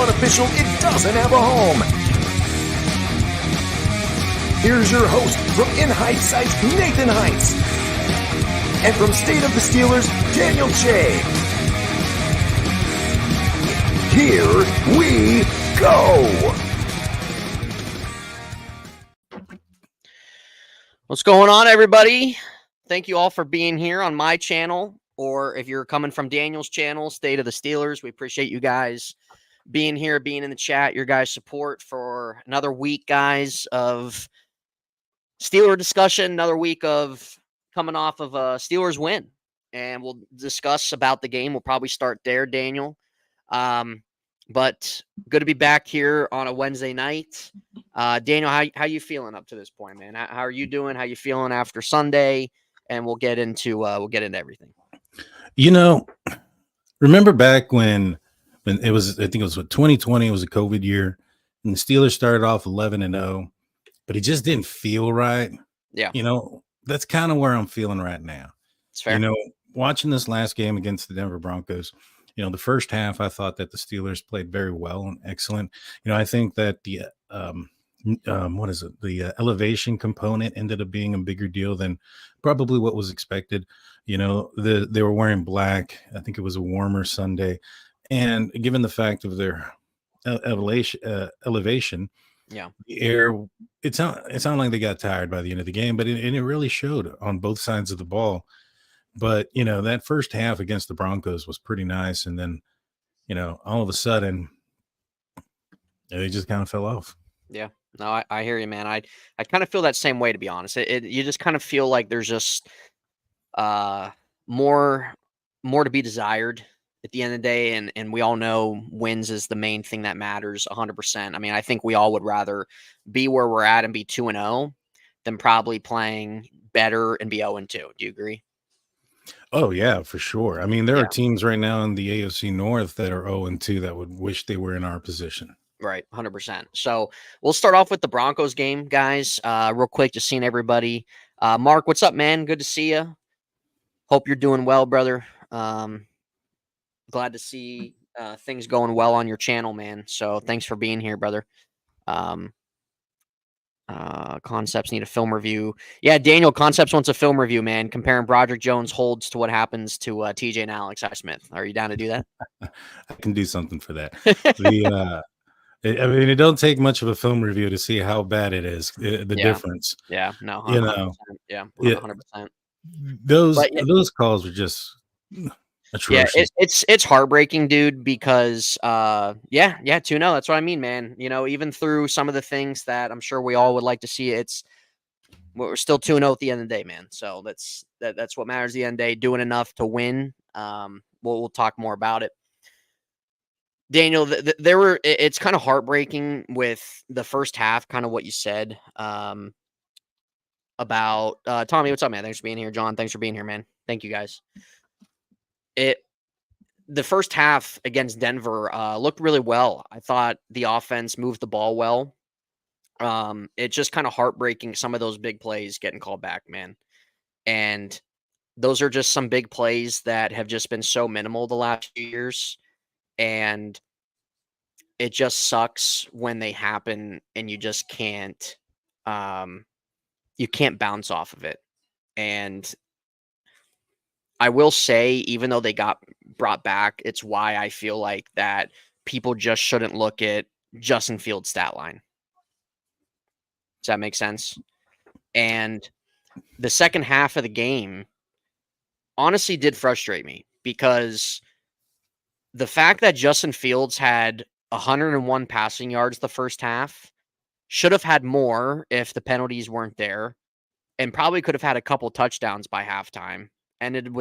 unofficial It Doesn't Have a Home. Here's your host from InHeintzSight, Nathan Heintz. And from State of the Steelers, Daniel J. Here we go. What's going on, everybody? Thank you all for being here on my channel, or if you're coming from Daniel's channel, State of the Steelers. We appreciate you guys being here, being in the chat, your guys' support for another week, guys, of Steeler discussion, another week of coming off of a Steelers win. And we'll discuss about the game. We'll probably start there, Daniel. But good to be back here on a Wednesday night. Daniel, how you feeling up to this point, man? How are you doing? How you feeling after Sunday? And we'll get into everything. You know, remember back when it was, I think it was 2020, it was a COVID year, and the Steelers started off 11-0, but it just didn't feel right. Yeah. You know, that's kind of where I'm feeling right now. It's fair. You know, watching this last game against the Denver Broncos, you know, the first half, I thought that the Steelers played very well and excellent. You know, I think that the elevation component ended up being a bigger deal than probably what was expected. You know, they were wearing black. I think it was a warmer Sunday, and given the fact of their elevation, yeah, the air, it sounded like they got tired by the end of the game, but it really showed on both sides of the ball. But, you know, that first half against the Broncos was pretty nice. And then, you know, all of a sudden, they just kind of fell off. Yeah. No, I hear you, man. I kind of feel that same way, to be honest. You just kind of feel like there's just more to be desired at the end of the day. And we all know wins is the main thing that matters 100%. I mean, I think we all would rather be where we're at and be 2-0 than probably playing better and be 0-2. Do you agree? Oh, yeah, for sure. I mean, there are teams right now in the AFC North that are 0-2 that would wish they were in our position. Right, 100%. So we'll start off with the Broncos game, guys. Real quick, just seeing everybody. Mark, what's up, man? Good to see you. Hope you're doing well, brother. Glad to see things going well on your channel, man. So thanks for being here, brother. Concepts need a film review. Yeah, Daniel, Concepts wants a film review, man. Comparing Broderick Jones holds to what happens to TJ and Alex Highsmith. Are you down to do that? I can do something for that. I mean, it don't take much of a film review to see how bad it is, the difference. Yeah, no, 100%. You know, 100%. Those calls were just atrocious. Yeah, it's heartbreaking, dude, because 2-0. That's what I mean, man. You know, even through some of the things that I'm sure we all would like to see, we're still 2-0 at the end of the day, man. So that's what matters at the end of the day, doing enough to win. We'll talk more about it. Daniel, it's kind of heartbreaking with the first half, kind of what you said about Tommy. What's up, man? Thanks for being here. John, thanks for being here, man. Thank you, guys. The first half against Denver looked really well. I thought the offense moved the ball well. It's just kind of heartbreaking, some of those big plays getting called back, man. And those are just some big plays that have just been so minimal the last few years. And it just sucks when they happen and you just can't bounce off of it. And I will say, even though they got brought back, it's why I feel like that people just shouldn't look at Justin Fields' stat line. Does that make sense? And the second half of the game honestly did frustrate me, because the fact that Justin Fields had 101 passing yards the first half, should have had more if the penalties weren't there, and probably could have had a couple touchdowns by halftime. Ended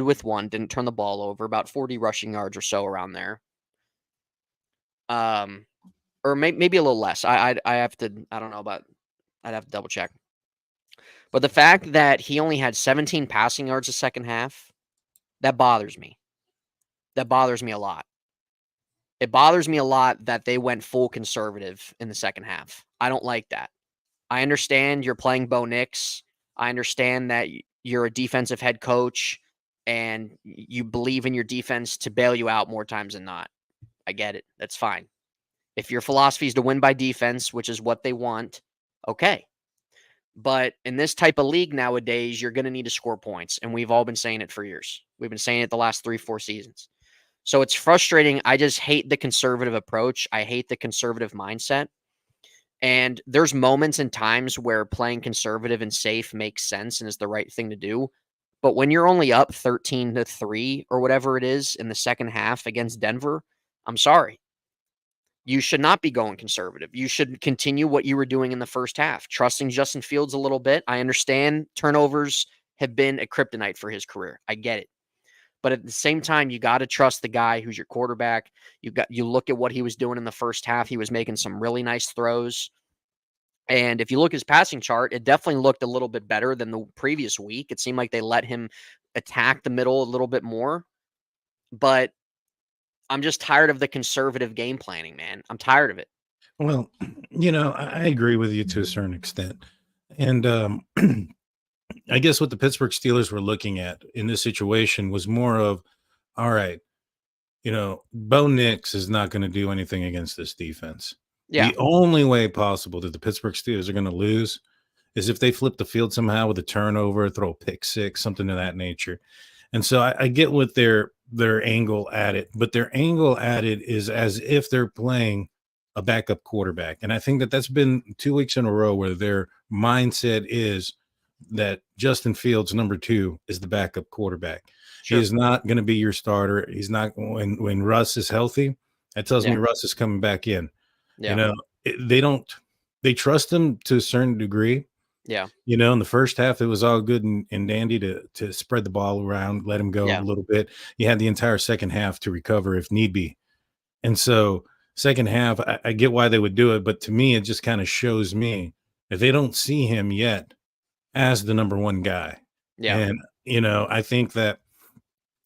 with one, didn't turn the ball over, about 40 rushing yards or so around there. Or maybe a little less. I'd have to double check. But the fact that he only had 17 passing yards the second half, that bothers me. That bothers me a lot. It bothers me a lot that they went full conservative in the second half. I don't like that. I understand you're playing Bo Nix. I understand that you're a defensive head coach and you believe in your defense to bail you out more times than not. I get it. That's fine. If your philosophy is to win by defense, which is what they want, okay. But in this type of league nowadays, you're going to need to score points. And we've all been saying it for years. We've been saying it the last 3-4 seasons. So it's frustrating. I just hate the conservative approach. I hate the conservative mindset. And there's moments and times where playing conservative and safe makes sense and is the right thing to do. But when you're only up 13-3 or whatever it is in the second half against Denver, I'm sorry. You should not be going conservative. You should continue what you were doing in the first half, trusting Justin Fields a little bit. I understand turnovers have been a kryptonite for his career. I get it. But at the same time, you got to trust the guy who's your quarterback. You look at what he was doing in the first half. He was making some really nice throws. And if you look at his passing chart, it definitely looked a little bit better than the previous week. It seemed like they let him attack the middle a little bit more. But I'm just tired of the conservative game planning, man. I'm tired of it. Well, I agree with you to a certain extent. And I guess what the Pittsburgh Steelers were looking at in this situation was more of, all right, Bo Nix is not going to do anything against this defense. Yeah. The only way possible that the Pittsburgh Steelers are going to lose is if they flip the field somehow with a turnover, throw a pick six, something of that nature. And so I get what their angle at it, but their angle at it is as if they're playing a backup quarterback. And I think that that's been 2 weeks in a row where their mindset is that Justin Fields, number 2, is the backup quarterback. Sure. He is not going to be your starter. He's not when Russ is healthy. That tells me Russ is coming back in. Yeah. They trust him to a certain degree. Yeah. In the first half, it was all good and dandy to spread the ball around, let him go a little bit. You had the entire second half to recover if need be. And so second half, I get why they would do it. But to me, it just kind of shows me that they don't see him yet as the number 1 guy. Yeah. And, I think that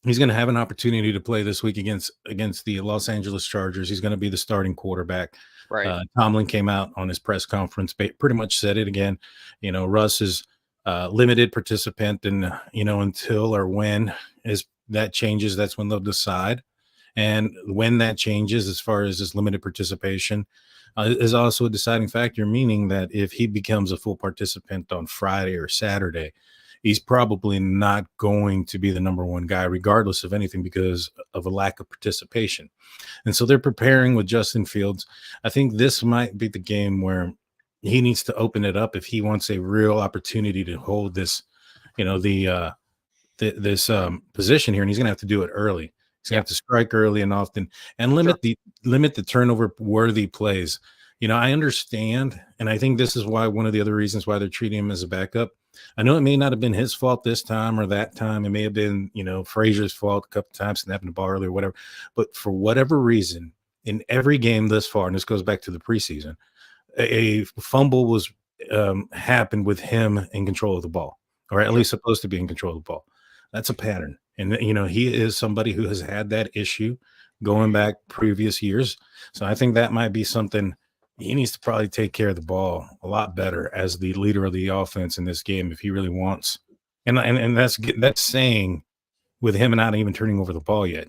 he's going to have an opportunity to play this week against the Los Angeles Chargers. He's going to be the starting quarterback. Right. Tomlin came out on his press conference, pretty much said it again. Russ is limited participant, and until or when that changes, that's when they'll decide. And when that changes, as far as his limited participation, is also a deciding factor. Meaning that if he becomes a full participant on Friday or Saturday, he's probably not going to be the number 1 guy, regardless of anything, because of a lack of participation. And so they're preparing with Justin Fields. I think this might be the game where he needs to open it up if he wants a real opportunity to hold this, this position here. And he's going to have to do it early. He's going to have to strike early and often, and limit the turnover worthy plays. I understand, and I think this is why one of the other reasons why they're treating him as a backup. I know it may not have been his fault this time or that time. It may have been, Frazier's fault a couple times, snapping the ball early or whatever. But for whatever reason, in every game thus far, and this goes back to the preseason, a fumble was happened with him in control of the ball, or at least supposed to be in control of the ball. That's a pattern. And, he is somebody who has had that issue going back previous years. So I think that might be something he needs to probably take care of the ball a lot better as the leader of the offense in this game if he really wants. And that's saying with him not even turning over the ball yet.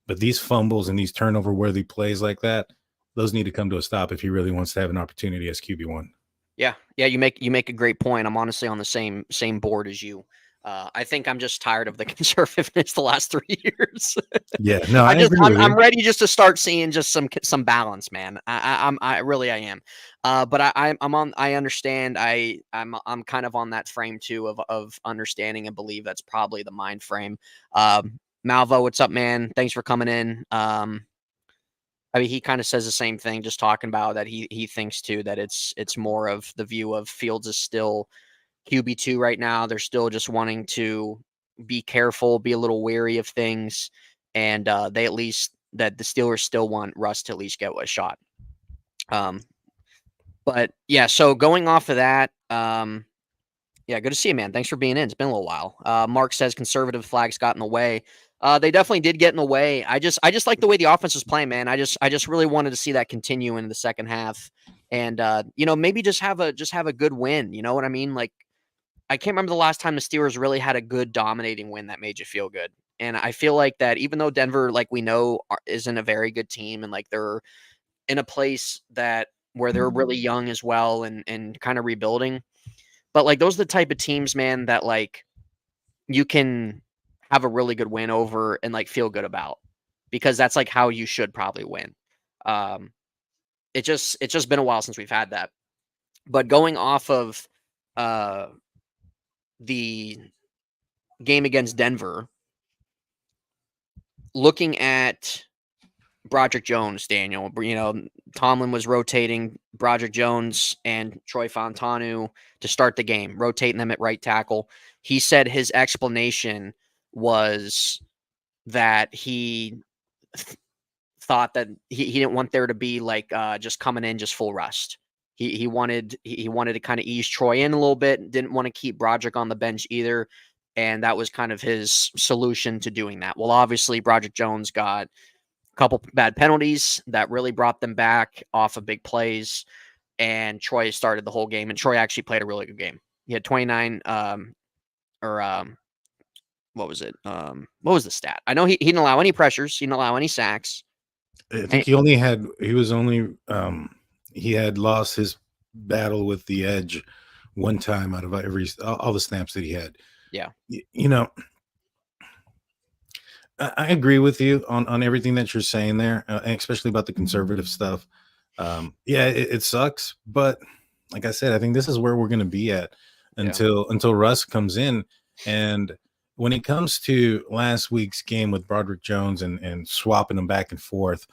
But these fumbles and these turnover-worthy plays like that, those need to come to a stop if he really wants to have an opportunity as QB1. Yeah, you make a great point. I'm honestly on the same board as you. I think I'm just tired of the conservativeness the last 3 years. Yeah, no, I'm ready just to start seeing just some balance, man. I really am. But I understand. I'm kind of on that frame too of understanding and believe that's probably the mind frame. Malvo, what's up, man? Thanks for coming in. He kind of says the same thing, just talking about that he thinks too that it's more of the view of Fields is still QB2 right now. They're still just wanting to be careful, be a little wary of things, and the Steelers still want Russ to at least get a shot. But yeah, so going off of that, good to see you, man. Thanks for being in. It's been a little while. Mark says conservative flags got in the way. They definitely did get in the way. I just like the way the offense was playing, man. I just really wanted to see that continue into the second half, and maybe just have a good win. You know what I mean? Like, I can't remember the last time the Steelers really had a good dominating win that made you feel good. And I feel like that even though Denver, like we know, isn't a very good team, and like they're in a place where they're really young as well and kind of rebuilding. But like those are the type of teams, man, that like you can have a really good win over and like feel good about, because that's like how you should probably win. It's just been a while since we've had that. But going off of the game against Denver, looking at Broderick Jones, Daniel, Tomlin was rotating Broderick Jones and Troy Fontanu to start the game, rotating them at right tackle. He said his explanation was that he thought that he didn't want there to be like just coming in just full rust. He wanted to kind of ease Troy in a little bit, didn't want to keep Broderick on the bench either, and that was kind of his solution to doing that. Well, obviously Broderick Jones got a couple bad penalties that really brought them back off of big plays, and Troy started the whole game, and Troy actually played a really good game. He had 29 what was it? What was the stat? I know he didn't allow any pressures, he didn't allow any sacks. I think he had lost his battle with the edge one time out of all the snaps that he had. Yeah. I agree with you on everything that you're saying there, especially about the conservative stuff. It sucks, but like I said, I think this is where we're going to be at until Russ comes in. And when it comes to last week's game with Broderick Jones and swapping them back and forth,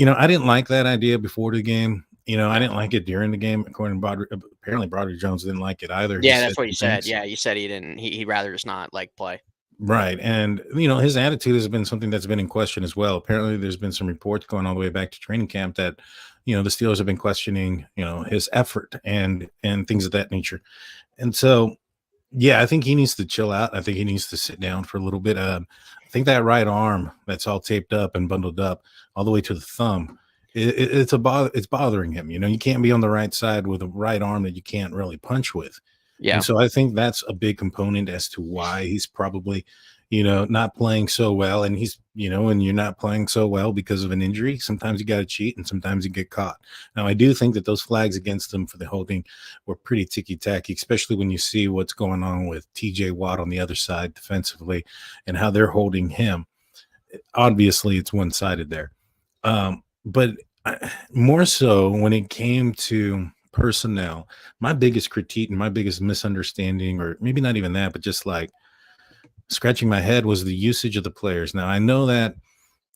I didn't like that idea before the game. I didn't like it during the game. According to Broderick, apparently Broderick Jones didn't like it either. Yeah, that's what he said. Yeah, you said he didn't. He'd rather just not like play. Right. And, his attitude has been something that's been in question as well. Apparently there's been some reports going all the way back to training camp that, the Steelers have been questioning, his effort and things of that nature. And so, yeah, I think he needs to chill out. I think he needs to sit down for a little bit. I think that right arm that's all taped up and bundled up all the way to the thumb, it's bothering him. You can't be on the right side with a right arm that you can't really punch with. Yeah. And so I think that's a big component as to why he's probably, not playing so well. And he's, and you're not playing so well because of an injury. Sometimes you got to cheat and sometimes you get caught. Now, I do think that those flags against him for the holding were pretty ticky-tacky, especially when you see what's going on with TJ Watt on the other side defensively and how they're holding him. Obviously, it's one-sided there. But more so when it came to personnel, my biggest critique and my biggest misunderstanding, or maybe not even that, but just like scratching my head, was the usage of the players. Now I know that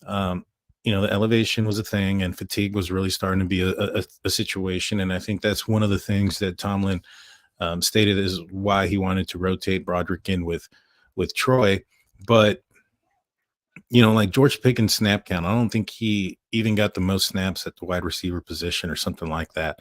the elevation was a thing and fatigue was really starting to be a situation, and I think that's one of the things that Tomlin stated is why he wanted to rotate Broderick in with Troy. But like George Pickens' snap count, I don't think he even got the most snaps at the wide receiver position or something like that.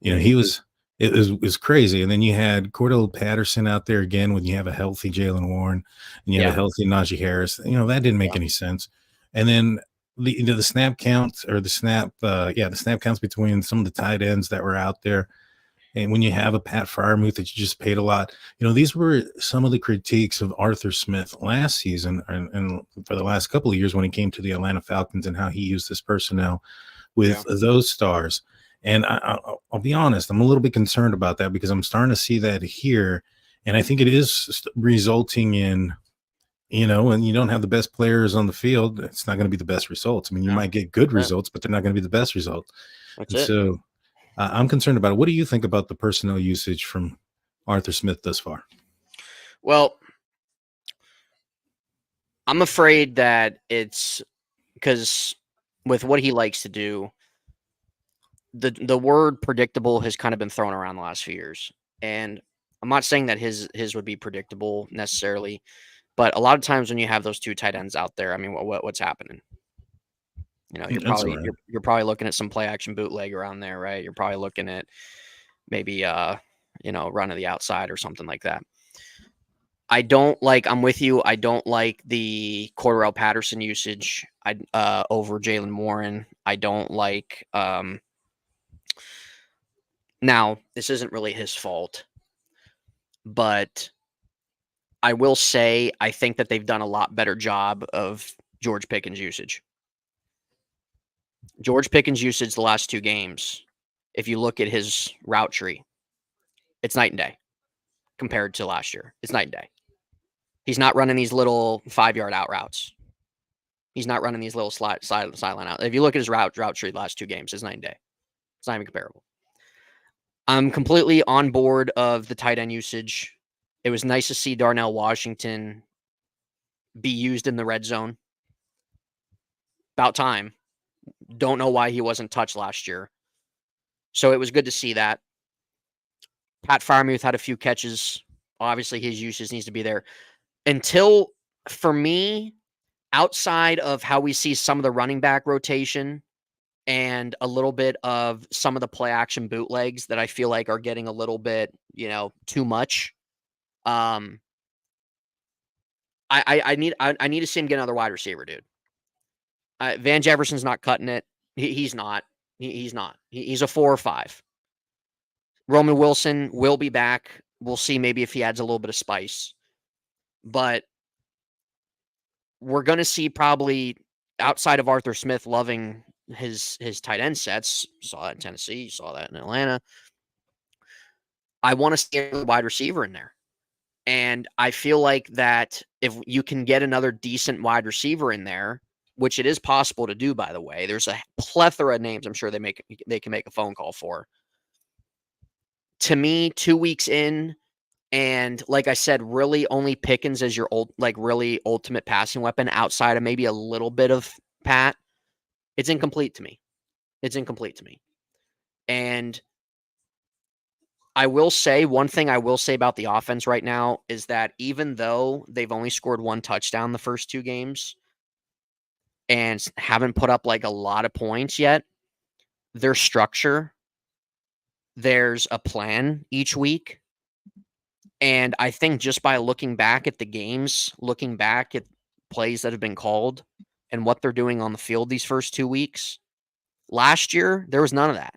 It was crazy. And then you had Cordell Patterson out there again when you have a healthy Jalen Warren and you have a healthy Najee Harris. That didn't make any sense. And then the snap counts or the snap counts between some of the tight ends that were out there. And when you have a Pat Freiermuth that you just paid a lot, these were some of the critiques of Arthur Smith last season and for the last couple of years when he came to the Atlanta Falcons and how he used his personnel with those stars. And I'll be honest, I'm a little bit concerned about that because I'm starting to see that here. And I think it is resulting in, when you don't have the best players on the field, it's not going to be the best results. I mean, you might get good results, but they're not going to be the best results. So I'm concerned about it. What do you think about the personnel usage from Arthur Smith thus far? Well, I'm afraid that it's because with what he likes to do, the word predictable has kind of been thrown around the last few years. And I'm not saying that his would be predictable necessarily, but a lot of times when you have those two tight ends out there, I mean, what's happening? You're probably looking at some play action bootleg around there, right? You're probably looking at maybe run to the outside or something like that. I'm with you. I don't like the Cordell Patterson usage over Jalen Warren. I don't like now, this isn't really his fault, but I will say I think that they've done a lot better job of George Pickens' usage. George Pickens' usage the last 2 games, if you look at his route tree, it's night and day compared to last year. It's night and day. He's not running these little 5-yard out routes. He's not running these little sideline out. If you look at his route tree the last 2 games, it's night and day. It's not even comparable. I'm completely on board of the tight end usage. It was nice to see Darnell Washington be used in the red zone. About time. Don't know why he wasn't touched last year. So it was good to see that. Pat Freiermuth had a few catches. Obviously, his usage needs to be there. Until, for me, outside of how we see some of the running back rotation and a little bit of some of the play action bootlegs that I feel like are getting a little bit, too much. I need to see him get another wide receiver, dude. Van Jefferson's not cutting it. He's not. He's not. He's a 4 or 5. Roman Wilson will be back. We'll see maybe if he adds a little bit of spice. But we're going to see probably outside of Arthur Smith loving his tight end sets. Saw that in Tennessee. Saw that in Atlanta. I want to see a wide receiver in there. And I feel like that if you can get another decent wide receiver in there, which it is possible to do, by the way, there's a plethora of names I'm sure they can make a phone call for. To me, 2 weeks in, and like I said, really only Pickens as your really ultimate passing weapon outside of maybe a little bit of Pat, it's incomplete to me. And I will say, one thing I will say about the offense right now is that even though they've only scored 1 touchdown the first 2 games and haven't put up like a lot of points yet, their structure, there's a plan each week. And I think just by looking back at the games, looking back at plays that have been called and what they're doing on the field these first 2 weeks, last year, there was none of that.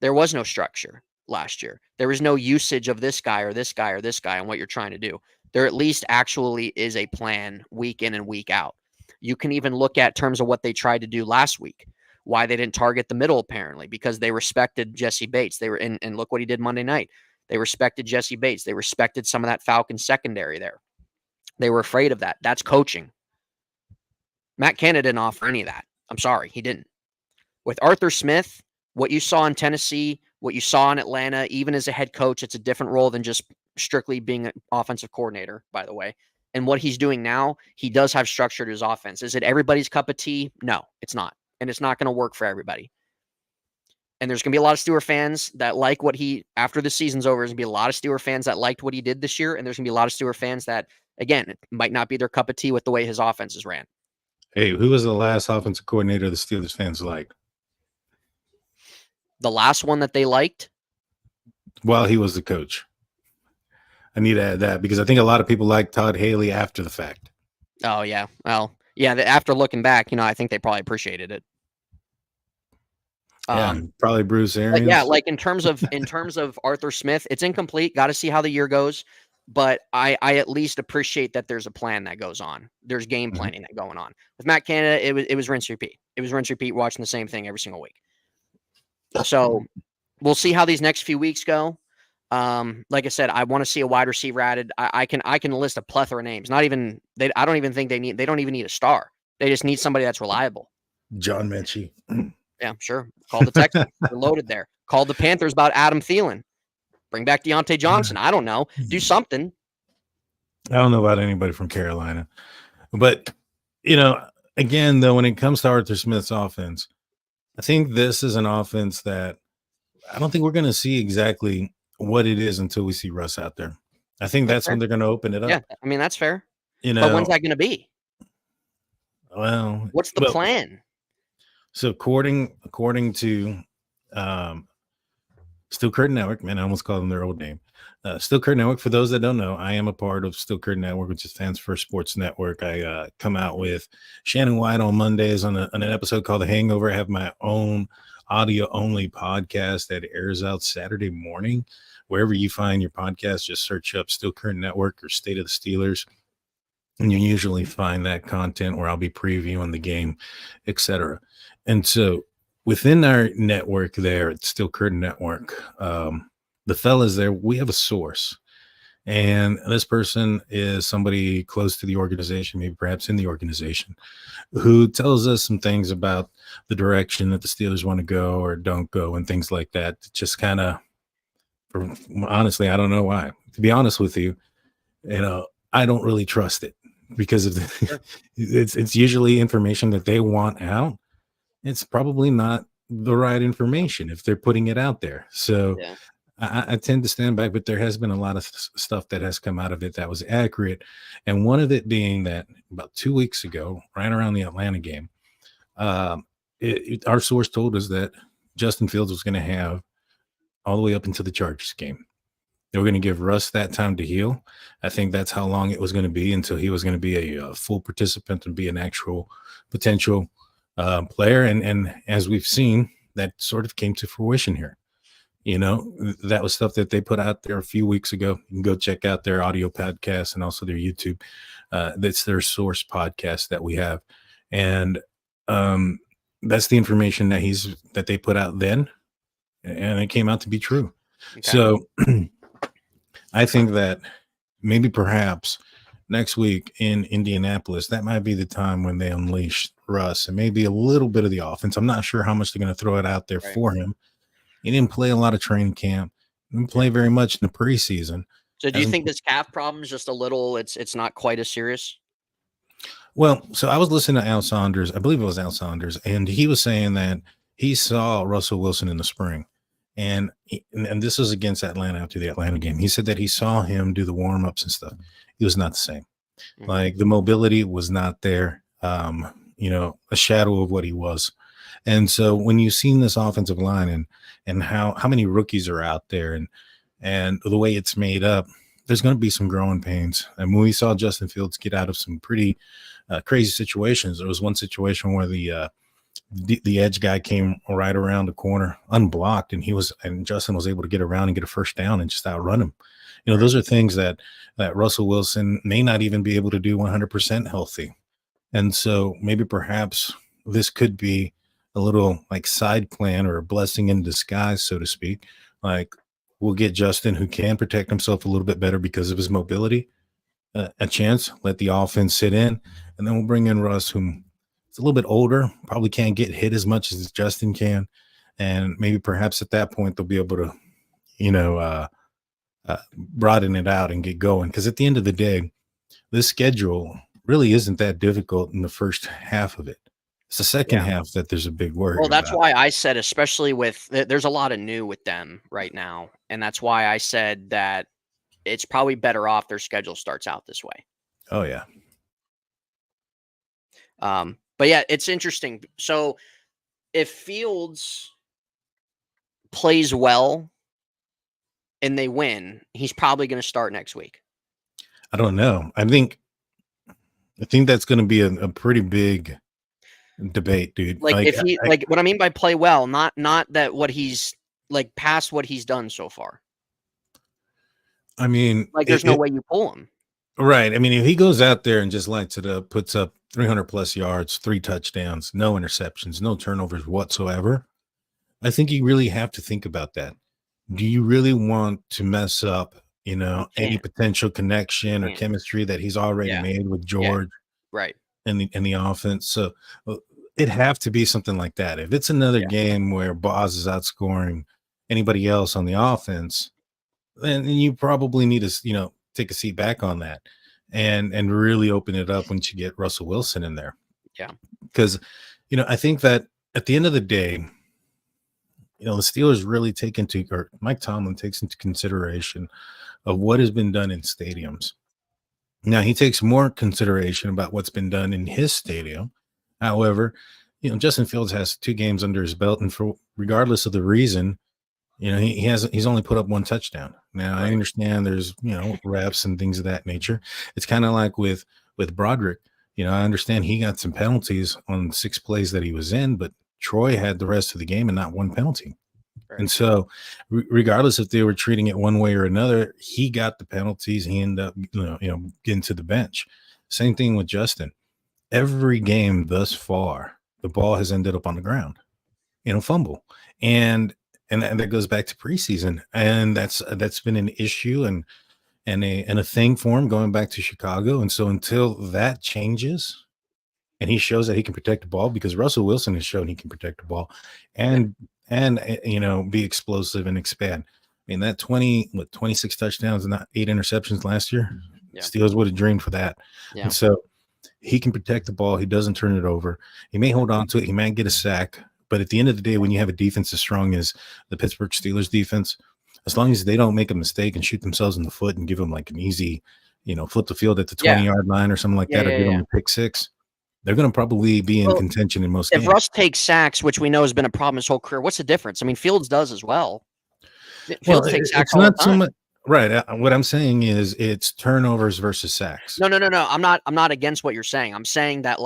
There was no structure last year. There was no usage of this guy or this guy or this guy and what you're trying to do. There at least actually is a plan week in and week out. You can even look at terms of what they tried to do last week, why they didn't target the middle, apparently, because they respected Jesse Bates. They were and look what he did Monday night. They respected Jesse Bates. They respected some of that Falcons secondary there. They were afraid of that. That's coaching. Matt Canada didn't offer any of that. I'm sorry, he didn't. With Arthur Smith, what you saw in Tennessee, what you saw in Atlanta, even as a head coach, it's a different role than just strictly being an offensive coordinator, by the way. And what he's doing now, he does have structure to his offense. Is it everybody's cup of tea? No, it's not. And it's not going to work for everybody. And there's going to be a lot of Steelers fans that like what after the season's over, there's going to be a lot of Steelers fans that liked what he did this year. And there's going to be a lot of Steelers fans that, again, it might not be their cup of tea with the way his offense is ran. Hey, who was the last offensive coordinator the Steelers fans liked? The last one that they liked? While he was the coach. I need to add that because I think a lot of people like Todd Haley after the fact. Oh, yeah. Well, yeah, after looking back, I think they probably appreciated it. Yeah, probably Bruce Arians. Yeah, like in terms of Arthur Smith, it's incomplete. Got to see how the year goes. But I at least appreciate that there's a plan that goes on. There's game planning that going on. With Matt Canada, it was rinse repeat. It was rinse repeat, watching the same thing every single week. So we'll see how these next few weeks go. Like I said, I want to see a wide receiver added. I can list a plethora of names. I don't even think they don't even need a star. They just need somebody that's reliable. John Mechie. Yeah, sure. Call the Texans. They're loaded there. Call the Panthers about Adam Thielen. Bring back Deontay Johnson. I don't know. Do something. I don't know about anybody from Carolina. But, again, though, when it comes to Arthur Smith's offense, I think this is an offense that I don't think we're going to see exactly what it is until we see Russ out there. I think that's when they're going to open it up. Yeah, I mean, that's fair. But when's that going to be? Well, what's the plan? So according to Steel Curtain Network, man, I almost called them their old name. Steel Curtain Network, for those that don't know, I am a part of Steel Curtain Network, which is Fans First Sports Network. I come out with Shannon White on Mondays on an episode called The Hangover. I have my own audio-only podcast that airs out Saturday morning. Wherever you find your podcast, just search up Steel Curtain Network or State of the Steelers. And you usually find that content where I'll be previewing the game, etc. And so within our network there, it's still Curtain Network. The fellas there, we have a source. And this person is somebody close to the organization, maybe perhaps in the organization, who tells us some things about the direction that the Steelers want to go or don't go and things like that. Just kind of, honestly, I don't know why. To be honest with you, I don't really trust it because of Sure. it's usually information that they want out. It's probably not the right information if they're putting it out there. So Yeah. I tend to stand back, but there has been a lot of stuff that has come out of it that was accurate. And one of it being that about 2 weeks ago, right around the Atlanta game, our source told us that Justin Fields was going to have all the way up into the Chargers game. They were going to give Russ that time to heal. I think that's how long it was going to be until he was going to be a full participant and be an actual potential player. And as we've seen, that sort of came to fruition here. That was stuff that they put out there a few weeks ago. You can go check out their audio podcast and also their YouTube. That's their source podcast that we have. And that's the information that they put out then. And it came out to be true. Okay. So I think that maybe perhaps next week in Indianapolis, that might be the time when they unleash Russ and maybe a little bit of the offense. I'm not sure how much they're going to throw it out there for him. He didn't play a lot of training camp. Didn't play very much in the preseason. So do you think this calf problem is just a little, it's not quite as serious? Well, so I was listening to Al Saunders. I believe it was Al Saunders. And he was saying that he saw Russell Wilson in the spring. And this was against Atlanta after the Atlanta game. He said that he saw him do the warm-ups and stuff. He was not the same. Mm-hmm. Like the mobility was not there. A shadow of what he was. And so when you've seen this offensive line and how many rookies are out there and the way it's made up, there's going to be some growing pains. And when we saw Justin Fields get out of some pretty crazy situations, there was one situation where the edge guy came right around the corner unblocked, and Justin was able to get around and get a first down and just outrun him. Those are things that Russell Wilson may not even be able to do 100% healthy. And so maybe perhaps this could be a little like side plan or a blessing in disguise, so to speak. Like we'll get Justin, who can protect himself a little bit better because of his mobility, a chance, let the offense sit in, and then we'll bring in Russ, whom is a little bit older, probably can't get hit as much as Justin can. And maybe perhaps at that point they'll be able to, broaden it out and get going. Because at the end of the day, this schedule really isn't that difficult in the first half of it. It's the second half that there's a big worry. Well, that's why I said, especially there's a lot of new with them right now. And that's why I said that it's probably better off their schedule starts out this way. Oh, yeah. But yeah, it's interesting. So if Fields plays well and they win, he's probably going to start next week. I don't know. I think that's going to be a pretty big debate, dude. Like what I mean by play well, not that what he's like past what he's done so far. I mean, like there's no way you pull him. Right. I mean, if he goes out there and just lights it up, puts up 300 plus yards, 3 touchdowns, no interceptions, no turnovers whatsoever, I think you really have to think about that. Do you really want to mess up, any potential connection or chemistry that he's already made with George? Right. In the offense? So it'd have to be something like that. If it's another game where Boz is outscoring anybody else on the offense, then you probably need to, take a seat back on that and really open it up once you get Russell Wilson in there. Yeah. Because, I think that at the end of the day, the Steelers really or Mike Tomlin takes into consideration of what has been done in stadiums. Now, he takes more consideration about what's been done in his stadium. However, Justin Fields has 2 games under his belt, and regardless of the reason, he's only put up 1 touchdown. Now, I understand there's, reps and things of that nature. It's kind of like with Broderick. I understand he got some penalties on 6 plays that he was in, but Troy had the rest of the game and not 1 penalty. Right. And so regardless if they were treating it one way or another, he got the penalties. He ended up, getting to the bench. Same thing with Justin. Every game thus far, the ball has ended up on the ground. fumble. And that goes back to preseason. And that's been an issue and a thing for him going back to Chicago. And so until that changes and he shows that he can protect the ball, because Russell Wilson has shown he can protect the ball and be explosive and expand. I mean, that 26 touchdowns and not 8 interceptions last year. Yeah. Steelers would have dreamed for that. Yeah. And so he can protect the ball. He doesn't turn it over. He may hold on to it. He might get a sack. But at the end of the day, when you have a defense as strong as the Pittsburgh Steelers defense, as long as they don't make a mistake and shoot themselves in the foot and give them like an easy, flip the field at the 20-yard line or something like that, or give them a pick six, they're going to probably be in contention in most games. If Russ takes sacks, which we know has been a problem his whole career, what's the difference? I mean, Fields does as well. Fields takes sacks all the time. So much, right. What I'm saying is it's turnovers versus sacks. No. I'm not against what you're saying. I'm saying that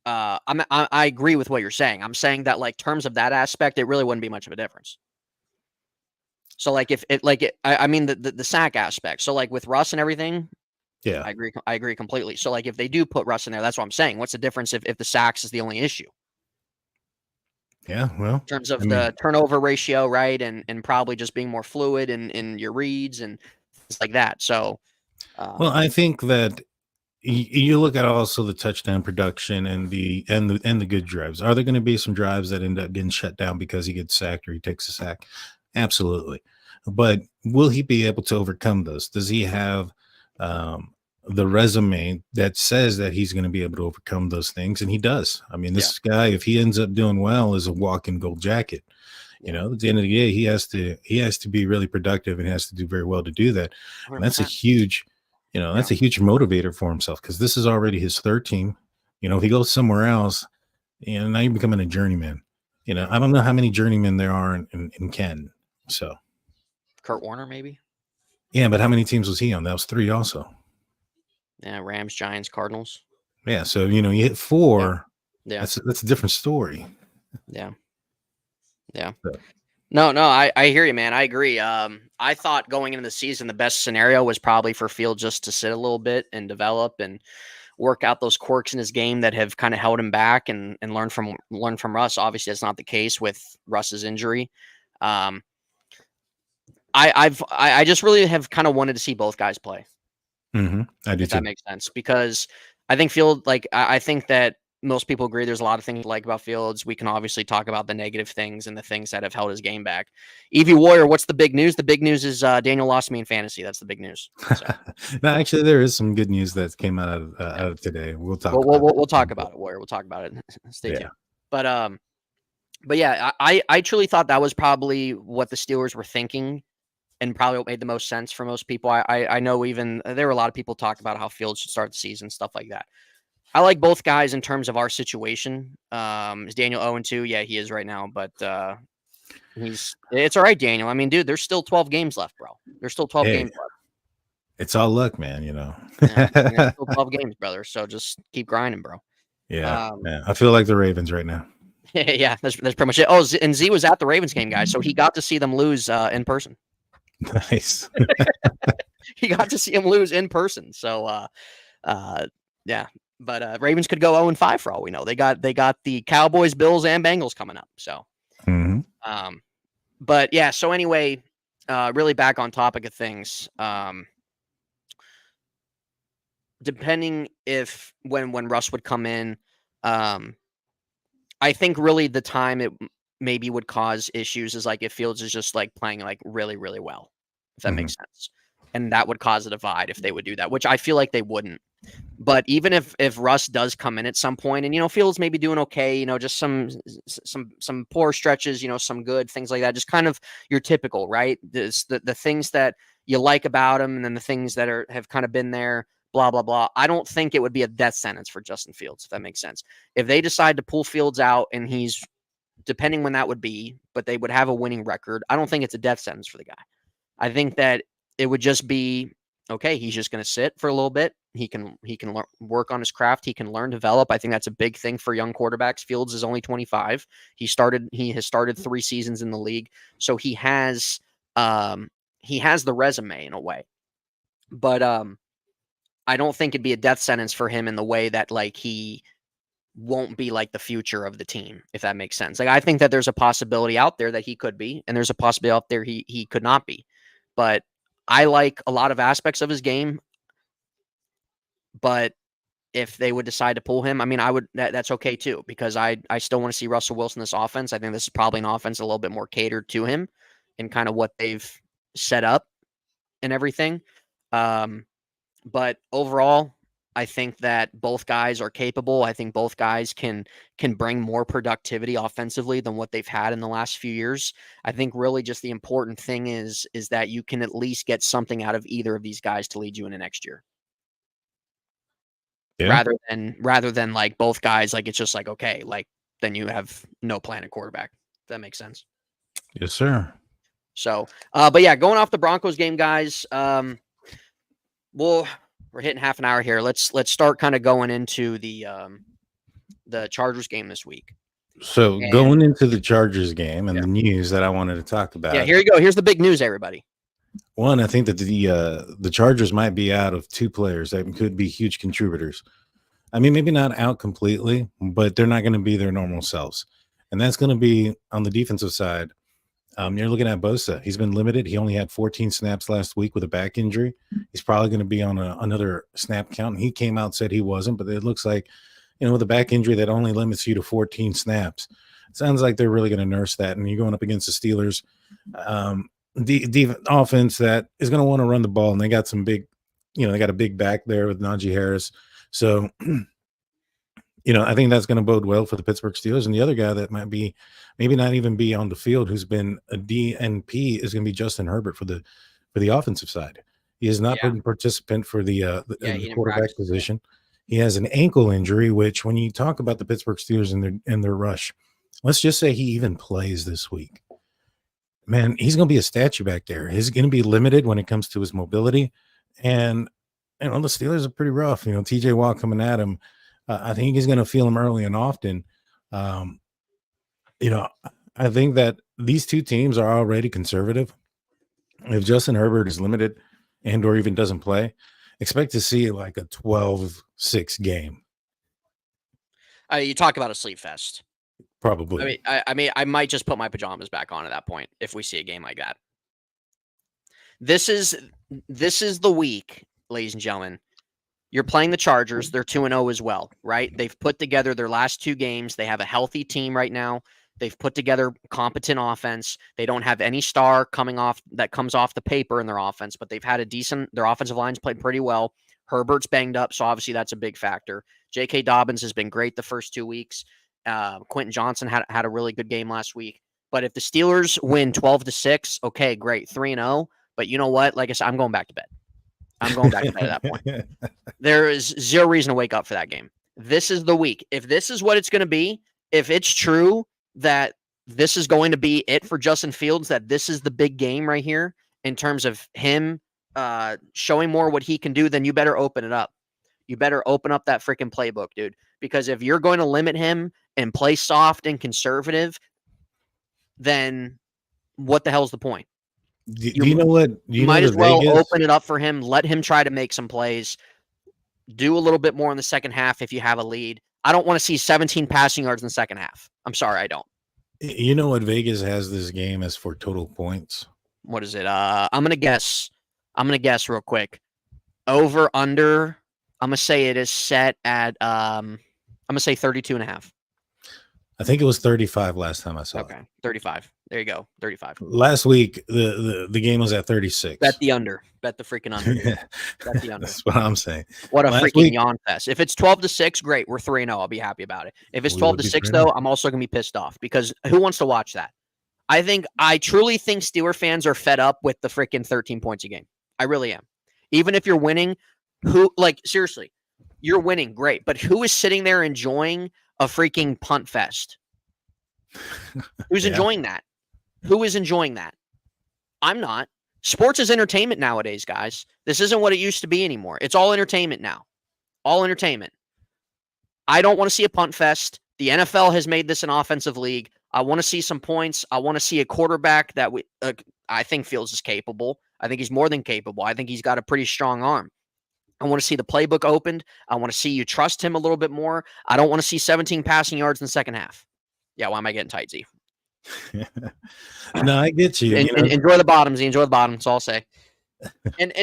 I agree with what you're saying. I'm saying that terms of that aspect, it really wouldn't be much of a difference. So I mean the sack aspect. So with Russ and everything, yeah, I agree completely. So if they do put Russ in there, that's what I'm saying. What's the difference if the sacks is the only issue? Yeah, well, in terms of the turnover ratio, right, and probably just being more fluid in your reads and things like that. So, well, I think that you look at also the touchdown production and the good drives. Are there going to be some drives that end up getting shut down because he gets sacked or he takes a sack? Absolutely. But will he be able to overcome those? Does he have the resume that says that he's going to be able to overcome those things? And he does. I mean, this guy, if he ends up doing well, is a walking gold jacket. At the end of the day, he has to be really productive and has to do very well to do that. 100%. And that's a huge, that's a huge motivator for himself, because this is already his third team. If he goes somewhere else, now you're becoming a journeyman. I don't know how many journeymen there are in Canton. So Kurt Warner, maybe. Yeah, but how many teams was he on? That was 3 also. Yeah, Rams, Giants, Cardinals. Yeah, so you hit 4. Yeah, that's a different story. Yeah. So. No, I hear you, man. I agree. I thought going into the season, the best scenario was probably for Field just to sit a little bit and develop and work out those quirks in his game that have kind of held him back and learn from Russ. Obviously, that's not the case with Russ's injury. I just really have kind of wanted to see both guys play. Mm-hmm. I do if too. That makes sense, because I think Field, I think that most people agree there's a lot of things to like about Fields. We can obviously talk about the negative things and the things that have held his game back. Evie Warrior, what's the big news? The big news is Daniel lost me in fantasy. That's the big news. So. No, actually, there is some good news that came out of today. We'll talk. We'll talk about it, Warrior. We'll talk about it. Stay tuned. But yeah, I truly thought that was probably what the Steelers were thinking, and probably what made the most sense for most people. I know even there were a lot of people talk about how Fields should start the season, stuff like that. I like both guys in terms of our situation. Is Daniel 0-2? Yeah, he is right now, but it's all right, Daniel. I mean, dude, there's still 12 games left, bro. There's still 12 games left. It's all luck, man, There's still 12 games, brother. So just keep grinding, bro. Yeah. I feel like the Ravens right now. Yeah, that's pretty much it. Oh, and Z was at the Ravens game, guys, so he got to see them lose in person. Nice. He got to see him lose in person. So, yeah. But Ravens could go 0-5 for all we know. They got the Cowboys, Bills, and Bengals coming up. So, but yeah. So anyway, really back on topic of things. Depending if when Russ would come in, I think really the time it maybe would cause issues is if Fields is just playing really, really well, if that makes sense. And that would cause a divide if they would do that, which I feel like they wouldn't. But even if Russ does come in at some point and, Fields may be doing okay, just some poor stretches, some good things like that, just kind of your typical, right? The things that you like about him and then the things that have kind of been there, blah, blah, blah. I don't think it would be a death sentence for Justin Fields, if that makes sense. If they decide to pull Fields out and he's depending when that would be, but they would have a winning record, I don't think it's a death sentence for the guy. I think that it would just be, okay, he's just going to sit for a little bit. He can work on his craft. He can learn, develop. I think that's a big thing for young quarterbacks. Fields is only 25. He has started 3 seasons in the league. So he has the resume in a way, but I don't think it'd be a death sentence for him in the way that he won't be like the future of the team, if that makes sense. Like, I think that there's a possibility out there that he could be, and there's a possibility out there he could not be. But I like a lot of aspects of his game. But if they would decide to pull him, I mean, that's okay too, because I still want to see Russell Wilson in this offense. I think this is probably an offense a little bit more catered to him and kind of what they've set up and everything. But overall, I think that both guys are capable. I think both guys can bring more productivity offensively than what they've had in the last few years. I think really just the important thing is that you can at least get something out of either of these guys to lead you into next year. Yeah. Rather than like both guys, like it's just like, okay, like then you have no plan at quarterback. If that makes sense. Yes, sir. So, but yeah, going off the Broncos game, guys, we're hitting half an hour here. Let's start kind of going into the Chargers game this week. So going into the Chargers game and the news that I wanted to talk about. Yeah, here you go. Here's the big news, everybody. One, I think that the Chargers might be out of two players that could be huge contributors. I mean, maybe not out completely, but they're not going to be their normal selves. And that's going to be on the defensive side. You're looking at Bosa. He's been limited. He only had 14 snaps last week with a back injury. He's probably going to be on another snap count. And he came out and said he wasn't, but it looks like, with a back injury that only limits you to 14 snaps. It sounds like they're really going to nurse that. And you're going up against the Steelers. The offense that is going to want to run the ball, and they got some big, they got a big back there with Najee Harris. So, I think that's going to bode well for the Pittsburgh Steelers. And the other guy that might be, maybe not even be on the field, who's been a DNP, is going to be Justin Herbert for the offensive side. He has not been a participant for the quarterback position. He has an ankle injury, which when you talk about the Pittsburgh Steelers and their rush, let's just say he even plays this week. Man, he's going to be a statue back there. He's going to be limited when it comes to his mobility. And, the Steelers are pretty rough. TJ Watt coming at him. I think he's going to feel him early and often. I think that these two teams are already conservative. If Justin Herbert is limited and or even doesn't play, expect to see like a 12-6 game. You talk about a sleep fest. Probably. I might just put my pajamas back on at that point if we see a game like that. This is the week, ladies and gentlemen. You're playing the Chargers. They're 2-0 as well, right? They've put together their last two games. They have a healthy team right now. They've put together competent offense. They don't have any star comes off the paper in their offense, but they've had their offensive line's played pretty well. Herbert's banged up, so obviously that's a big factor. J.K. Dobbins has been great the first 2 weeks. Quentin Johnson had a really good game last week. But if the Steelers win 12-6, okay, great, 3-0. But you know what? Like I said, I'm going back to bed. I'm going back to bed at that point. There is zero reason to wake up for that game. This is the week. If this is what it's going to be, if it's true that this is going to be it for Justin Fields, that this is the big game right here in terms of him showing more what he can do, then you better open it up. You better open up that freaking playbook, dude. Because if you're going to limit him and play soft and conservative, then what the hell's the point? Do you know what? You might as well open it up for him. Let him try to make some plays. Do a little bit more in the second half if you have a lead. I don't want to see 17 passing yards in the second half. I'm sorry, I don't. You know what Vegas has this game as for total points? What is it? I'm gonna guess real quick. Over under. I'm gonna say it is set at I'm gonna say 32.5. I think it was 35 last time I saw it. Okay, 35. There you go, 35. Last week, the game was at 36. Bet the under. Bet the freaking under. Bet the under. That's what I'm saying. What a freaking yawn fest. If it's 12-6, great. We're 3-0. I'll be happy about it. If it's 12-6, though, I'm also going to be pissed off because who wants to watch that? I truly think Steeler fans are fed up with the freaking 13 points a game. I really am. Even if you're winning, seriously, you're winning, great. But who is sitting there enjoying a freaking punt fest? Who's enjoying that? Who is enjoying that? I'm not. Sports is entertainment nowadays, guys. This isn't what it used to be anymore. It's all entertainment now. All entertainment. I don't want to see a punt fest. The NFL has made this an offensive league. I want to see some points. I want to see a quarterback that I think Fields is capable. I think he's more than capable. I think he's got a pretty strong arm. I want to see the playbook opened. I want to see you trust him a little bit more. I don't want to see 17 passing yards in the second half. Yeah, why am I getting tight, Z? No, I get you. Enjoy the bottom, Z. Enjoy the bottom. That's all I'll say. And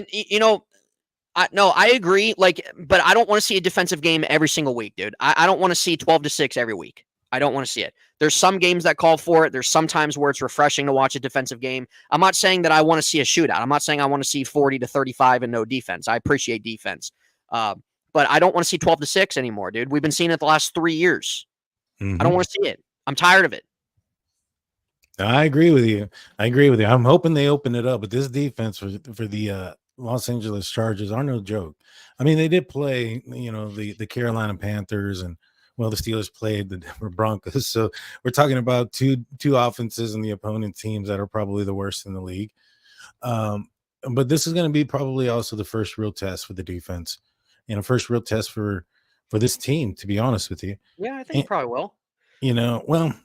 I agree. But I don't want to see a defensive game every single week, dude. I don't want to see 12-6 every week. I don't want to see it. There's some games that call for it. There's some times where it's refreshing to watch a defensive game. I'm not saying that I want to see a shootout. I'm not saying I want to see 40-35 and no defense. I appreciate defense. But I don't want to see 12-6 anymore, dude. We've been seeing it the last 3 years. I don't want to see it. I'm tired of it. I agree with you. I'm hoping they open it up, but this defense for the Los Angeles Chargers are no joke. I mean, they did play, the Carolina Panthers, and the Steelers played the Denver Broncos. So we're talking about two offenses and the opponent teams that are probably the worst in the league. But this is going to be probably also the first real test for the defense, first real test for this team, to be honest with you. Yeah, I think probably will. Atlanta,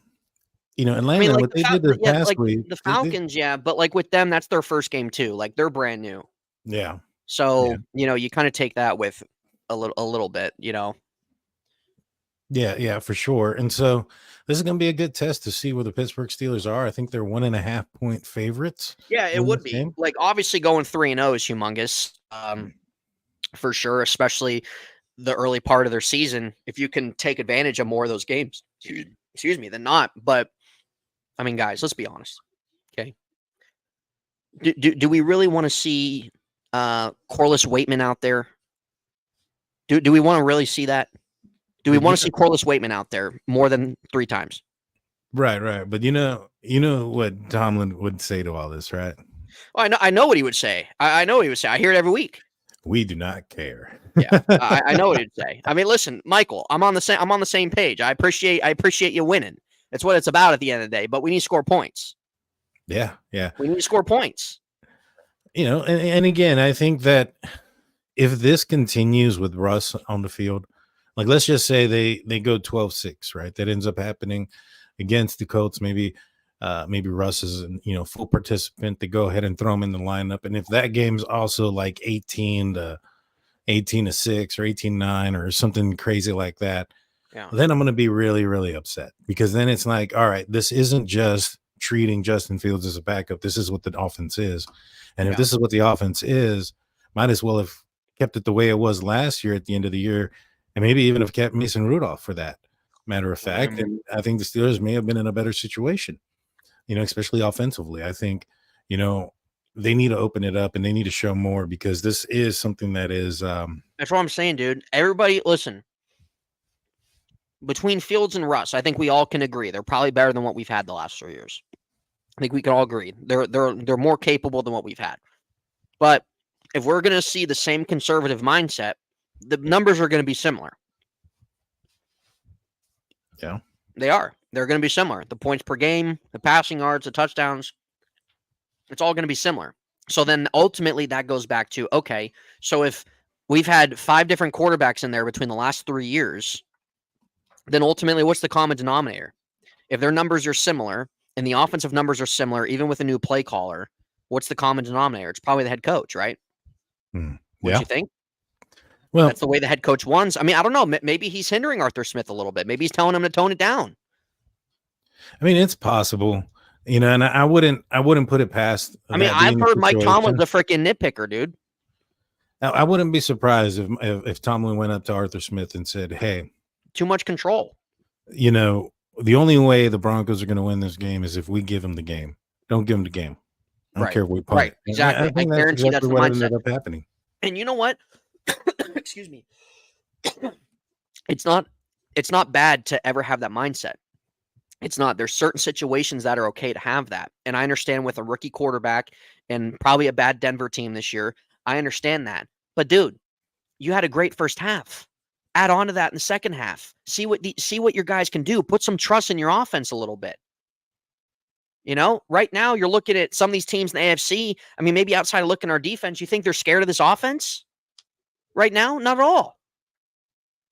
what they did this past week. The Falcons, but with them, that's their first game too. They're brand new. Yeah. So, you kind of take that with a little bit, Yeah, for sure. And so this is going to be a good test to see where the Pittsburgh Steelers are. I think they're 1.5 point favorites. Yeah, it would be. Game. Obviously going 3-0 is humongous, for sure, especially the early part of their season. If you can take advantage of more of those games, than not. But I mean, guys, let's be honest. Okay. Do we really want to see Corliss Waitman out there? Do we want to really see that? Do we want to see Corliss Waitman out there more than 3 times? Right. But you know what Tomlin would say to all this, right? Oh, I know what he would say. I know what he would say. I hear it every week. We do not care. Yeah, I know what he'd say. I mean, listen, Michael, I'm on the same page. I appreciate you winning. That's what it's about at the end of the day. But we need to score points. Yeah. We need to score points. And again, I think that if this continues with Russ on the field, let's just say they go 12-6, right? That ends up happening against the Colts. Maybe Russ is full participant. They go ahead and throw him in the lineup. And if that game's also 18-6 or 18-9 or something crazy like that, then I'm going to be really, really upset, because then it's all right, this isn't just treating Justin Fields as a backup. This is what the offense is. And if this is what the offense is, might as well have kept it the way it was last year at the end of the year, and maybe even have kept Mason Rudolph, for that matter of fact. And I think the Steelers may have been in a better situation, especially offensively. I think, they need to open it up and they need to show more, because this is something that is. That's what I'm saying, dude. Everybody, listen. Between Fields and Russ, I think we all can agree they're probably better than what we've had the last 3 years. I think we can all agree they're more capable than what we've had. But if we're going to see the same conservative mindset, the numbers are going to be similar. Yeah, they are. They're going to be similar. The points per game, the passing yards, the touchdowns, it's all going to be similar. So then ultimately that goes back to, okay, so if we've had 5 different quarterbacks in there between the last 3 years, then ultimately what's the common denominator? If their numbers are similar and the offensive numbers are similar, even with a new play caller, what's the common denominator? It's probably the head coach, right? What do you think? Well, that's the way the head coach wants. I mean, I don't know. Maybe he's hindering Arthur Smith a little bit. Maybe he's telling him to tone it down. I mean, it's possible, and I wouldn't put it past. I mean, I've heard Mike Tomlin's a freaking nitpicker, dude. I wouldn't be surprised if Tomlin went up to Arthur Smith and said, "Hey, too much control. The only way the Broncos are going to win this game is if we give them the game. Don't give them the game. I don't care if we play." Right, exactly. I guarantee that's what ended up happening. And you know what? Excuse me. It's not bad to ever have that mindset. It's not. There's certain situations that are okay to have that. And I understand with a rookie quarterback and probably a bad Denver team this year, I understand that. But dude, you had a great first half. Add on to that in the second half. See what your guys can do. Put some trust in your offense a little bit. Right now you're looking at some of these teams in the AFC. I mean, maybe outside of looking at our defense, you think they're scared of this offense? Right now, not at all.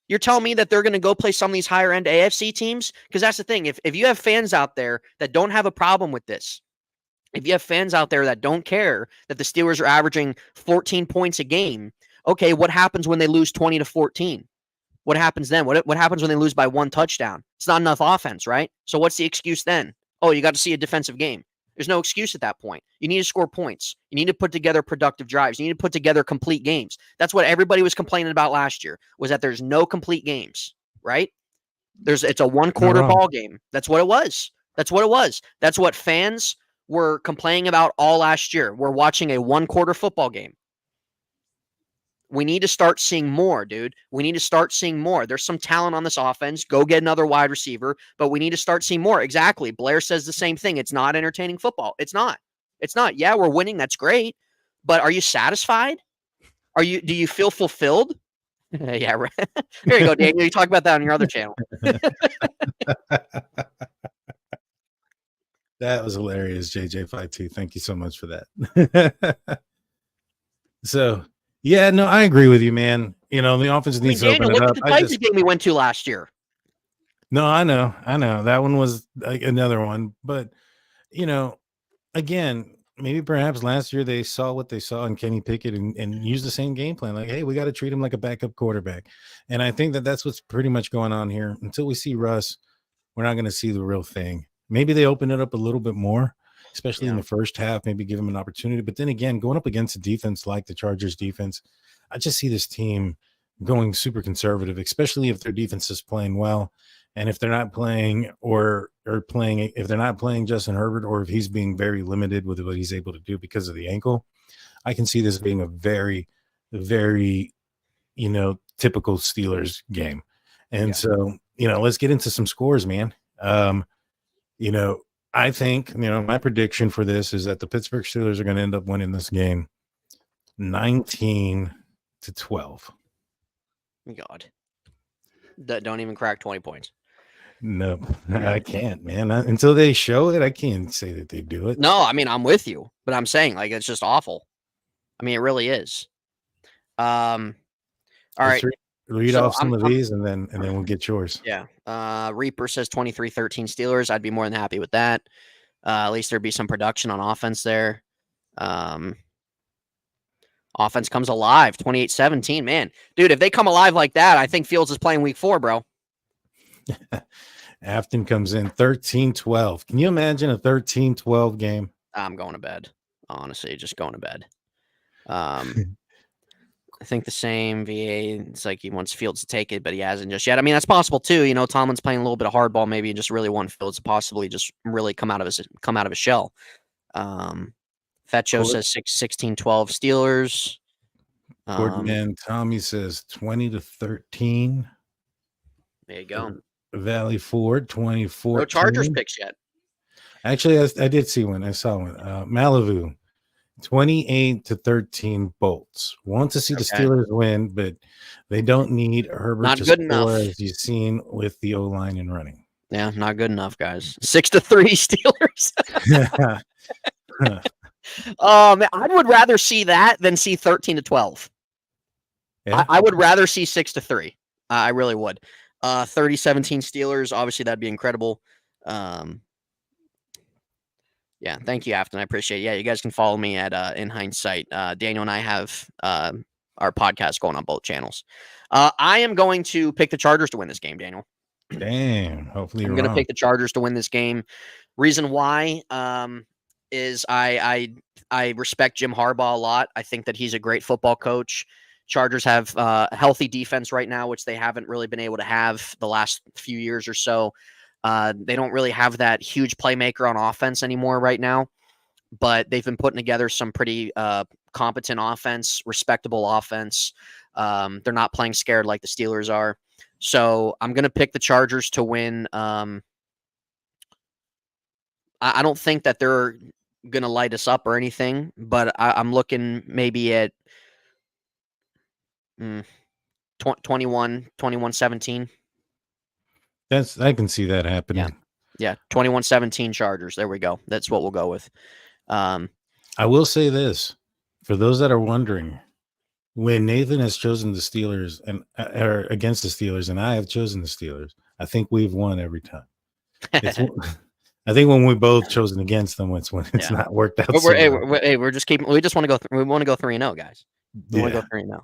You're telling me that they're going to go play some of these higher end AFC teams? Because that's the thing. If you have fans out there that don't have a problem with this, if you have fans out there that don't care that the Steelers are averaging 14 points a game, Okay, what happens when they lose 20-14? What happens then? What happens when they lose by 1 touchdown? It's not enough offense, right? So what's the excuse then? Oh, you got to see a defensive game. There's no excuse at that point. You need to score points. You need to put together productive drives. You need to put together complete games. That's what everybody was complaining about last year, was that there's no complete games, right? It's a 1-quarter ball game. That's what it was. That's what it was. That's what fans were complaining about all last year. We're watching a 1-quarter football game. We need to start seeing more, dude. We need to start seeing more. There's some talent on this offense. Go get another wide receiver, but we need to start seeing more. Exactly. Blair says the same thing. It's not entertaining football. It's not. It's not. Yeah, we're winning. That's great. But are you satisfied? Do you feel fulfilled? Yeah, right. There you go, Daniel. You talk about that on your other channel. That was hilarious, JJ52. Thank you so much for that. So, yeah, no, I agree with you, man. You know, the offense needs to open it up. Look at the Titans game we went to last year. No, I know. That one was like another one. But, you know, again, maybe perhaps last year they saw what they saw in Kenny Pickett and used the same game plan. Like, hey, we got to treat him like a backup quarterback. And I think that's what's pretty much going on here. Until we see Russ, we're not going to see the real thing. Maybe they open it up a little bit more, especially in the first half, maybe give him an opportunity. But then again, going up against a defense like the Chargers defense, I just see this team going super conservative, especially if their defense is playing well. And if they're not playing if they're not playing Justin Herbert, or if he's being very limited with what he's able to do because of the ankle, I can see this being a very, very, typical Steelers game. And so, let's get into some scores, man. I think, my prediction for this is that the Pittsburgh Steelers are going to end up winning this game 19-12. God. Don't even crack 20 points. No, I can't, man. Until they show it, I can't say that they do it. No, I mean, I'm with you, but I'm saying, like, it's just awful. I mean, it really is. All right. Read off some of these and then we'll get yours. Yeah. Reaper says 23-13 Steelers. I'd be more than happy with that. At least there'd be some production on offense there. Offense comes alive, 28-17. Man, dude, if they come alive like that, I think Fields is playing week 4, bro. Afton comes in 13-12. Can you imagine a 13-12 game? I'm going to bed. Honestly, just going to bed. I think the same. VA, it's like he wants Fields to take it, but he hasn't just yet. I mean, that's possible too. Tomlin's playing a little bit of hardball, maybe, and just really want Fields to possibly just really come out of his shell. Fat Joe says 16-12 Steelers. Fordman Tommy says 20-13. There you go. Valley Ford 24. No Chargers picks yet. Actually, I did see one. I saw one. Malibu 28-13 Bolts. Want to see the Steelers win, but they don't need Herbert not to good score, enough, as you've seen with the O-line and running. Yeah, not good enough, guys. 6-3 Steelers. Man, I would rather see that than see 13-12. Yeah. I would rather see 6-3. I really would. 30-17 Steelers. Obviously, that'd be incredible. Yeah, thank you, Afton. I appreciate it. Yeah, you guys can follow me at InHeintzSight. Daniel and I have our podcast going on both channels. I am going to pick the Chargers to win this game, Daniel. Damn. Hopefully I'm going to pick the Chargers to win this game. Reason why is I respect Jim Harbaugh a lot. I think that he's a great football coach. Chargers have a healthy defense right now, which they haven't really been able to have the last few years or so. They don't really have that huge playmaker on offense anymore right now, but they've been putting together some pretty competent offense, respectable offense. They're not playing scared like the Steelers are. So I'm going to pick the Chargers to win. I don't think that they're going to light us up or anything, but I'm looking maybe at 21-17. I can see that happening. Yeah. 21-17 Chargers. There we go. That's what we'll go with. I will say this, for those that are wondering, when Nathan has chosen the Steelers or against the Steelers, and I have chosen the Steelers, I think we've won every time. I think when we both chosen against them, it's when it's not worked out. We're just keeping. We just want to go. We want to go 3-0, guys. We want to go 3-0.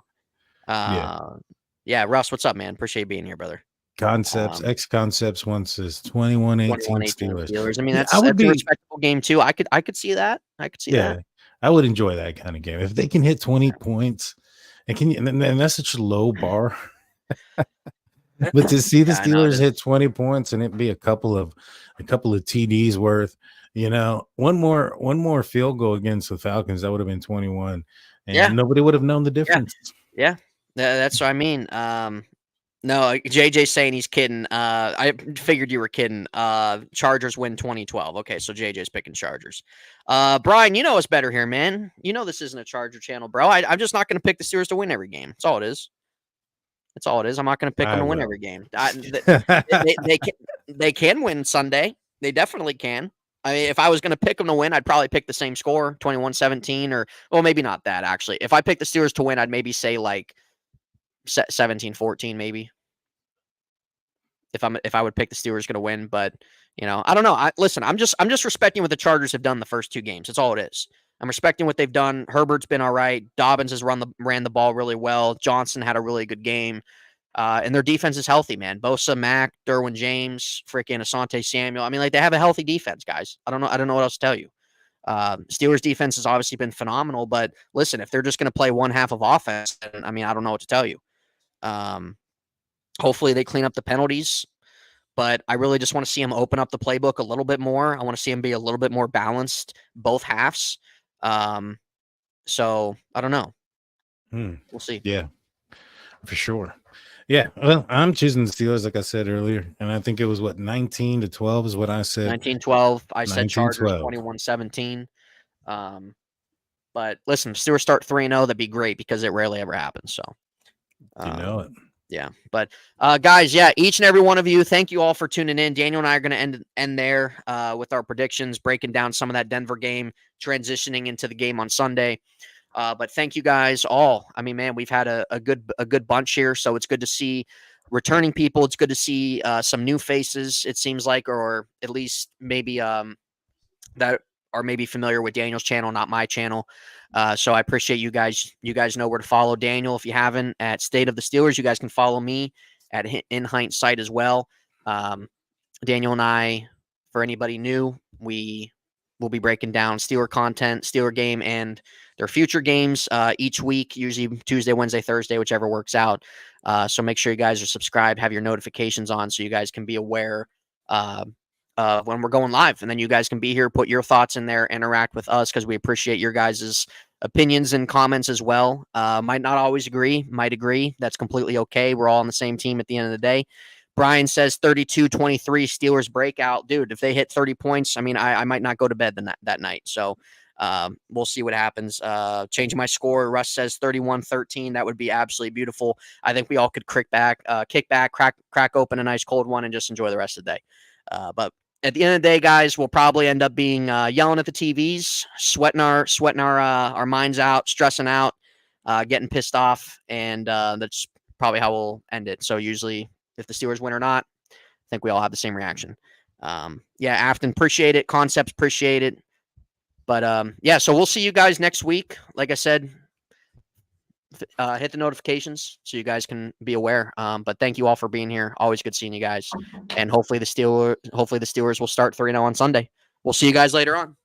Yeah, Russ, what's up, man? Appreciate being here, brother. X Concepts once says 21-18 Steelers. Steelers. I mean, Yeah, that's a respectable game too. I could see that. I could see that. I would enjoy that kind of game if they can hit 20 points. And that's such a low bar. But to see the Steelers hit 20 points and it be a couple of TDs worth, one more field goal against the Falcons, that would have been 21, and nobody would have known the difference. Yeah, that's what I mean. No, JJ's saying he's kidding. I figured you were kidding. Chargers win 2012. Okay, so JJ's picking Chargers. Brian, you know us better here, man. You know this isn't a Charger channel, bro. I'm just not going to pick the Steelers to win every game. That's all it is. That's all it is. I'm not going to pick them to win every game. They can win Sunday. They definitely can. I mean, if I was going to pick them to win, I'd probably pick the same score, 21-17, or maybe not that actually. If I picked the Steelers to win, I'd maybe say like 17-14, maybe. If I would pick the Steelers going to win, but I don't know. Listen, I'm just respecting what the Chargers have done the first two games. That's all it is. I'm respecting what they've done. Herbert's been all right. Dobbins has ran the ball really well. Johnson had a really good game. And their defense is healthy, man. Bosa, Mack, Derwin James, freaking Asante Samuel. I mean, they have a healthy defense, guys. I don't know what else to tell you. Steelers defense has obviously been phenomenal, but listen, if they're just going to play one half of offense, then, I mean, I don't know what to tell you. Hopefully they clean up the penalties, but I really just want to see them open up the playbook a little bit more. I want to see them be a little bit more balanced, both halves. So I don't know. We'll see. Yeah, for sure. Yeah. Well, I'm choosing the Steelers, like I said earlier, and I think it was 19-12 is what I said. 19-12. I said Chargers 21-17. But listen, Steelers start 3-0. That'd be great because it rarely ever happens. So you know it. Yeah. But guys, each and every one of you, thank you all for tuning in. Daniel and I are going to end there with our predictions, breaking down some of that Denver game, transitioning into the game on Sunday. But thank you guys all. I mean, man, we've had a good bunch here, so it's good to see returning people. It's good to see some new faces, it seems like, or at least maybe that are maybe familiar with Daniel's channel, not my channel. So I appreciate you guys. You guys know where to follow Daniel. If you haven't, at State of the Steelers, you guys can follow me at InHeintzSight as well. Daniel and I, for anybody new, we will be breaking down Steeler content, Steeler game, and their future games each week, usually Tuesday, Wednesday, Thursday, whichever works out. So make sure you guys are subscribed, have your notifications on so you guys can be aware when we're going live. And then you guys can be here, put your thoughts in there, interact with us because we appreciate your guys' opinions and comments as well. Might not always agree, might agree. That's completely okay. We're all on the same team at the end of the day. Brian says 32-23 Steelers breakout. Dude, if they hit 30 points, I mean, I might not go to bed that night. So we'll see what happens. Change my score. Russ says 31-13. That would be absolutely beautiful. I think we all could kick back, crack open a nice cold one and just enjoy the rest of the day. But at the end of the day, guys, we'll probably end up being yelling at the TVs, sweating our minds out, stressing out, getting pissed off, and that's probably how we'll end it. So usually, if the Steelers win or not, I think we all have the same reaction. Afton, appreciate it. Concepts, appreciate it. But so we'll see you guys next week. Like I said, hit the notifications so you guys can be aware. But thank you all for being here. Always good seeing you guys. And hopefully the Steelers will start 3-0 on Sunday. We'll see you guys later on.